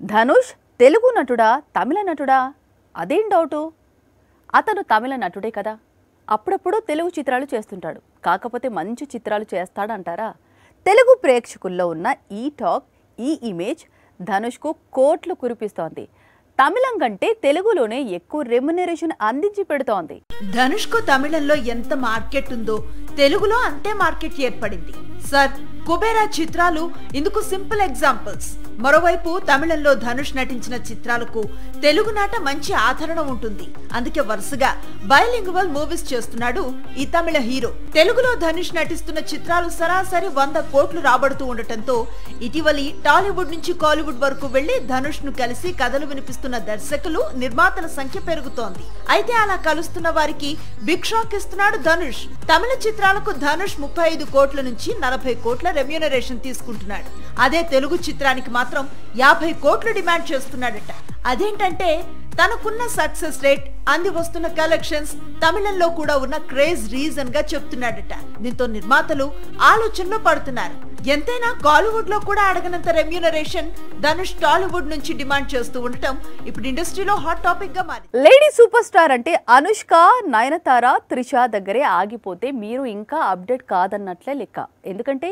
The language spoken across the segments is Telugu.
ధనుష్ తెలుగు నటుడా తమిళ నటుడా అదేం డౌటు అతను తమిళ నటుడే కదా అప్పుడప్పుడు తెలుగు చిత్రాలు చేస్తుంటాడు కాకపోతే మంచి చిత్రాలు చేస్తాడంటారా తెలుగు ప్రేక్షకుల్లో ఉన్న ఈ టాక్ ఈ ఇమేజ్ ధనుష్కు కోట్లు కురిపిస్తోంది తమిళం కంటే తెలుగులోనే ఎక్కువ రెమ్యునరేషన్ అందించి పెడుతోంది ధనుష్కు తమిళంలో ఎంత మార్కెట్ ఉందో తెలుగులో అంతే మార్కెట్ ఏర్పడింది సర్ కుబేరా చిత్రాలు ఇందుకు సింపుల్ ఎగ్జాంపుల్స్ మరోవైపు తమిళంలో ధనుష్ నటించిన చిత్రాలకు తెలుగు నాట మంచి ఆదరణ ఉంటుంది అందుకే వరుసగా బైలింగ్వల్ మూవీస్ చేస్తున్నాడు ఈ తమిళ హీరో తెలుగులో ధనుష్ నటిస్తున్న చిత్రాలు సరాసరి 100 కోట్లు రాబడుతూ ఉండటంతో ఇటీవలి టాలీవుడ్ నుంచి కాలీవుడ్ వరకు వెళ్లి ధనుష్ ను కలిసి కథలు వినిపిస్తున్న దర్శకులు నిర్మాతల సంఖ్య పెరుగుతోంది అయితే అలా కలుస్తున్న వారికి బిగ్ షాక్ ఇస్తున్నాడు ధనుష్ తమిళ చిత్రాలకు ధనుష్ 35 కోట్ల నుంచి 40 కోట్ల రెమ్యూనరేషన్ తీసుకుంటున్నాడు అదే తెలుగు చిత్రానికి మాత్రం 50 కోట్లు డిమాండ్ చేస్తున్నాడట అదేంటంటే తనకున్న సక్సెస్ రేట్ అంది వస్తున్న కలెక్షన్స్ తమిళంలో కూడా ఉన్న క్రేజ్ రీజన్ గా చెప్తున్నాడట దీంతో నిర్మాతలు ఆలోచనలో పడుతున్నారు ఎంతైనా కాలీవుడ్ లో కూడా అడగనంత రెమ్యూనరేషన్ ధనుష్ టాలీవుడ్ నుంచి డిమాండ్ చేస్తూ ఉండటం ఇప్పుడు ఇండస్ట్రీలో హాట్ టాపిక్ గా మారింది లేడీ సూపర్ స్టార్ అంటే అనుష్క నయనతార త్రిష దగ్గరే ఆగిపోతే మీరు ఇంకా అప్డేట్ కాదన్నట్లే లెక్క ఎందుకంటే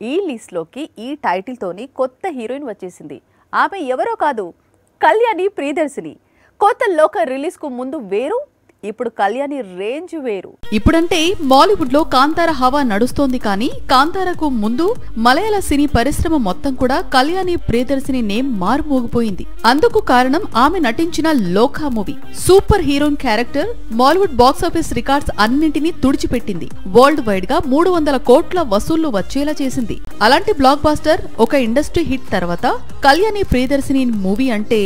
ఈ లిస్ట్ లోకి ఈ టైటిల్ తోని కొత్త హీరోయిన్ వచ్చేసింది ఆమె ఎవరో కాదు కళ్యాణి ప్రియదర్శిని కొత్త లోక రిలీజ్ కు ముందు వేరు ఇప్పుడు కళ్యాణి రేంజ్ వేరు ఇప్పుడంటే బాలీవుడ్ లో కాంతార హవా నడుస్తోంది కానీ కాంతారకు ముందు మలయాళ సినీ పరిశ్రమ మొత్తం కూడా కళ్యాణి ప్రియదర్శిని నేమ్ మారుమోగిపోయింది అందుకు కారణం ఆమె నటించిన లోకా movie super heroine character Bollywood box office records అన్నింటినీ తుడిచిపెట్టింది వరల్డ్ వైడ్ గా 300 కోట్ల వసూళ్లు వచ్చేలా చేసింది అలాంటి బ్లాక్ బాస్టర్ ఒక ఇండస్ట్రీ హిట్ తర్వాత కళ్యాణి ప్రియదర్శిని మూవీ అంటే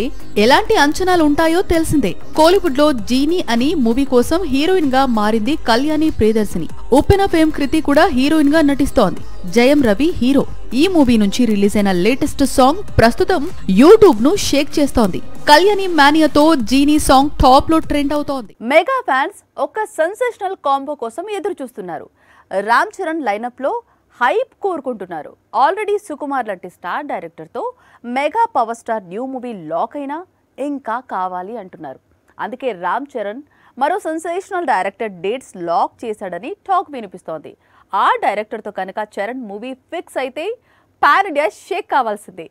ఎలాంటి అంచనాలు ఉంటాయో తెలిసిందే కోలీవుడ్ లో జీనీ అని మూవీ కోసం హీరోయిన్ గా మారింది కళ్యాణి ప్రియదర్శిని ఉప్పెన ఫేమ్ కృతి కూడా హీరోయిన్ గా నటిస్తోంది జయం రవి హీరో ఈ మూవీ నుంచి రిలీజ్ అయిన లేటెస్ట్ సాంగ్ ప్రస్తుతం యూట్యూబ్ ను షేక్ చేస్తోంది కళ్యాణి మానియాతో జీనీ సాంగ్ టాప్ లో ట్రెండ్ అవుతోంది మెగా ఫ్యాన్స్ ఒక సెన్సేషనల్ కాంబో కోసం ఎదురు చూస్తున్నారు రామ్ చరణ్ లైనప్ లో హైప్ కోరుకుంటున్నారు ఆల్రెడీ సుకుమార్ లాంటి స్టార్ డైరెక్టర్ తో mega power star new movie lock అయినా ఇంకా కావాలి అంటున్నారు అందుకే రామ్ చరణ్ మరో సెన్సేషనల్ డైరెక్టర్ డేట్స్ లాక్ చేశాడని టాక్ వినిపిస్తోంది ఆ డైరెక్టర్ తో కనుక చరణ్ మూవీ ఫిక్స్ అయితే పాన్ ఇండియా షేక్ కావాల్సిందే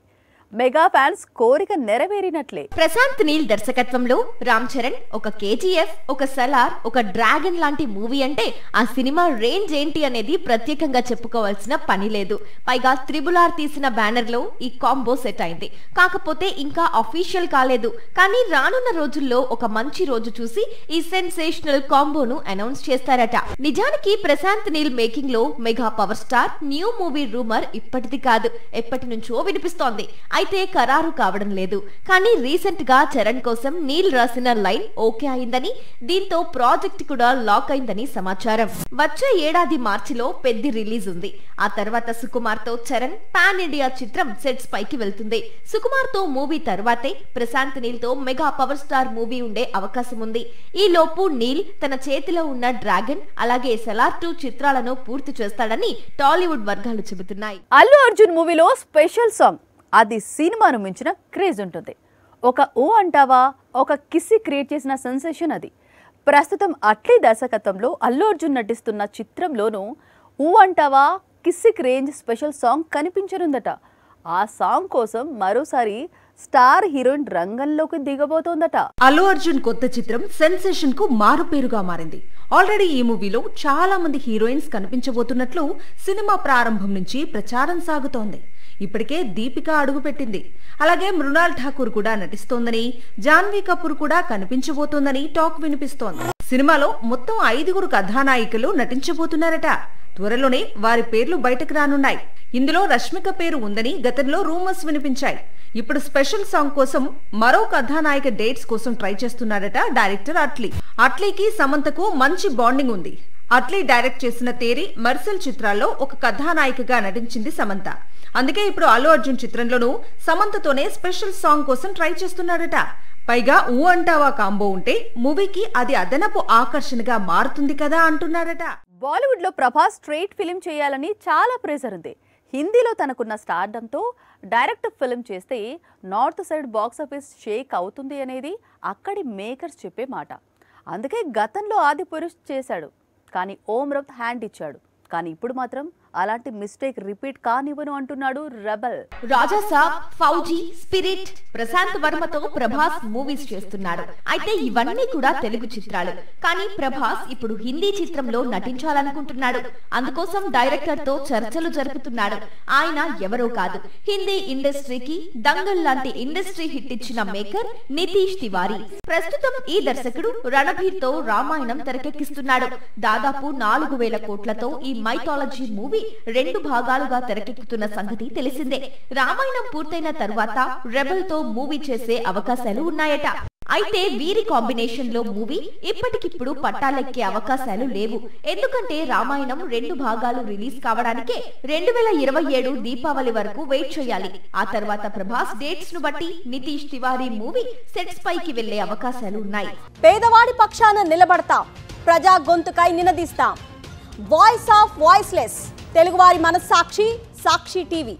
మెగా ఫ్యాన్స్ కోరిక నెరవేరినట్లే ప్రశాంత్ నీల్ దర్శకత్వంలో రామ్ చరణ్ ఒక కేజీఎఫ్ ఒక సలార్ ఒక డ్రాగన్ లాంటి మూవీ అంటే ఆ సినిమా రేంజ్ ఏంటి అనేది ప్రత్యేకంగా చెప్పుకోవాల్సిన పని లేదు పైగా త్రిబుల్-ఆర్ తీసిన బ్యానర్ లో ఈ కాంబో సెట్ అయింది కాకపోతే ఇంకా అఫీషియల్ కాలేదు కానీ రానున్న రోజుల్లో ఒక మంచి రోజు చూసి ఈ సెన్సేషనల్ కాంబోను అనౌన్స్ చేస్తారట నిజానికి ప్రశాంత్ నీల్ మేకింగ్ లో mega power star new movie rumour ఇప్పటిది కాదు ఎప్పటి నుంచో వినిపిస్తోంది అయితే ఖరారు కావడం లేదు కానీ రీసెంట్ గా చరణ్ కోసం నీల్ రాసిన లైన్ ఓకే అయిందని దీంతో ప్రాజెక్ట్ కూడా లాక్ అయిందని సమాచారం వచ్చే ఏడాది మార్చిలో పెద్ద రిలీజ్ ఉంది ఆ తర్వాత సుకుమార్ తో చరణ్ పాన్ ఇండియా చిత్రం సెట్స్ పైకి వెళ్తుంది సుకుమార్ తో మూవీ తర్వాతే ప్రశాంత్ నీల్ తో మెగా పవర్ స్టార్ మూవీ ఉండే అవకాశం ఉంది ఈ లోపు నీల్ తన చేతిలో ఉన్న డ్రాగన్ అలాగే సలార్ 2 చిత్రాలను పూర్తి చేస్తాడని టాలీవుడ్ వర్గాలు చెబుతున్నాయి అల్లు అర్జున్ మూవీలో స్పెషల్ సాంగ్ అది సినిమాను మించిన క్రేజ్ ఉంటుంది ఒక ఊ అంటావా ఒక కిస్సి క్రియేట్ చేసిన సెన్సేషన్ అది ప్రస్తుతం అట్లీ దర్శకత్వంలో అల్లు అర్జున్ నటిస్తున్న చిత్రంలోనూ ఊ అంటావా కిస్సిక్ రేంజ్ స్పెషల్ సాంగ్ కనిపించనుందట ఆ సాంగ్ కోసం మరోసారి స్టార్ హీరోయిన్ రంగంలోకి దిగబోతోందట అల్లు అర్జున్ కొత్త చిత్రం సెన్సేషన్ కు మారు పేరుగా మారింది ఆల్రెడీ ఈ మూవీలో చాలా మంది హీరోయిన్స్ కనిపించబోతున్నట్లు సినిమా ప్రారంభం నుంచి ప్రచారం సాగుతోంది ఇప్పటికే దీపిక అడుగుపెట్టింది అలాగే మృణాల్ ఠాకూర్ కూడా నటిస్తోందని జాన్వీ కపూర్ కూడా కనిపించబోతోందని టాక్ వినిపిస్తోంది సినిమాలో మొత్తం 5 కథానాయికలు నటించబోతున్నారట త్వరలోనే వారి పేర్లు బయటకు రానున్నాయి ఇందులో రష్మిక పేరు ఉందని గతంలో రూమర్స్ వినిపించాయి ఇప్పుడు స్పెషల్ సాంగ్ కోసం మరో కథానాయిక డేట్స్ కోసం ట్రై చేస్తున్నాడట డైరెక్టర్ అట్లీకి సమంతకు మంచి బాండింగ్ ఉంది అట్లీ డైరెక్ట్ చేసిన తేరి మర్సెల్ చిత్రాల్లో ఒక కథానాయికగా నటించింది సమంత అందుకే ఇప్పుడు అల్లు అర్జున్ చిత్రంలోనూ సమంతతోనే స్పెషల్ సాంగ్ కోసం ట్రై చేస్తున్నాడట పైగా ఊ అంటావా కాంబో ఉంటే మూవీకి అది అదనపు ఆకర్షణగా మారుతుంది కదా అంటున్నాడట బాలీవుడ్ లో ప్రభాస్ స్ట్రైట్ ఫిలిం చేయాలని చాలా ప్రెషర్ ఉంది హిందీలో తనకున్న స్టార్డంతో డైరెక్ట్ ఫిల్మ్ చేస్తే north side box office Sheikh అవుతుంది అనేది అక్కడి మేకర్స్ చెప్పే మాట. అందుకే గతంలో ఆదిపురుష్ చేశాడు, కానీ ఓం రౌత్ హ్యాండ్ ఇచ్చాడు. కానీ ఇప్పుడు మాత్రం అలాంటి మిస్టేక్ రిపీట్ కానివ్వను అంటున్నాడు రెబల్. రాజా సాబ్, ఫౌజీ, స్పిరిట్, ప్రశాంత్ వర్మతో ప్రభాస్ మూవీస్ చేస్తున్నాడు. అయితే ఇవన్నీ కూడా తెలుగు చిత్రాలు. కానీ ప్రభాస్ ఇప్పుడు హిందీ చిత్రంలో నటించాలనుకుంటున్నాడు. అందుకోసం డైరెక్టర్ తో చర్చలు జరుపుతున్నాడు. ఆయన ఎవరో కాదు, హిందీ ఇండస్ట్రీకి దంగల్ లాంటి ఇండస్ట్రీ హిట్ ఇచ్చిన మేకర్ నితీష్ తివారీ. ప్రస్తుతం ఈ దర్శకుడు రణబీర్ తో రామాయణం తెరకెక్కిస్తున్నాడు. దాదాపు 4,000 కోట్లతో ఈ మైథాలజీ మూవీ 2 భాగాలుగా తెరకెక్కుతున్న సంగతి తెలిసిందే. రామాయణం పూర్తయిన తరువాత రెబల్ తో మూవీ చేసే అవకాశాలు ఉన్నాయట. అయితే వీరి కాంబినేషన్ లో మూవీ ఇప్పటికిప్పుడు పట్టాలెక్కే అవకాశాలు లేవు. ఎందుకంటే రామాయణం 2 భాగాలు రిలీజ్ కావడానికే 2027 దీపావళి వరకు వెయిట్ చేయాలి. ఆ తర్వాత ప్రభాస్ డేట్స్ ను బట్టి నితీష్ తివారీ మూవీ సెట్స్ పైకి వెళ్లే అవకాశాలు ఉన్నాయి. పేదవాడి పక్షాన నిలబడతాం, ప్రజా గొంతుకై నినదిస్తాం. వాయిస్ ఆఫ్ వాయిస్లెస్, తెలుగువారి మనస్సాక్షి, సాక్షి టీవీ.